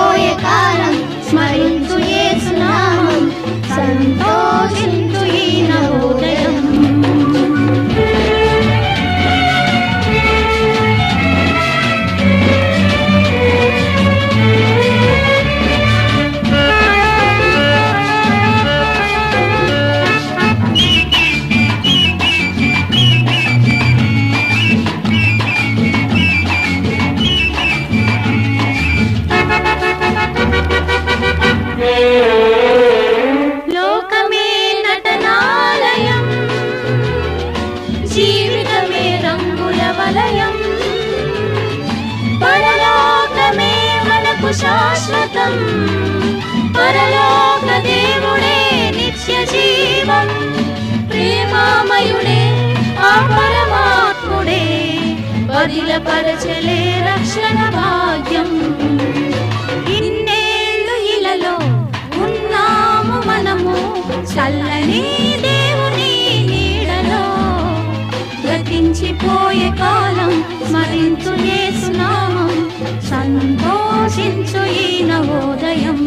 గతించిపోయే కాలం స్మరించు యేసు నామం సంతోషించు ఈ నవోదయం. లోకమే నటనాలయం, జీవితమే రంగుల వలయం, పరలోకమే మనకు శాశ్వతం, పరలోక దేవుడే నిత్య జీవం, ప్రేమామయుడే ఆ పరమాత్ముడే బదిలపరచలే రక్షణ భాగ్యం. ఇన్నేళ్ళు ఇలలో ఉన్నాము మనము చల్లని దేవుని నీడలో, గతించిపోయే కాలం స్మరించు యేసు నామం సంతోషించు ఈ నవోదయం.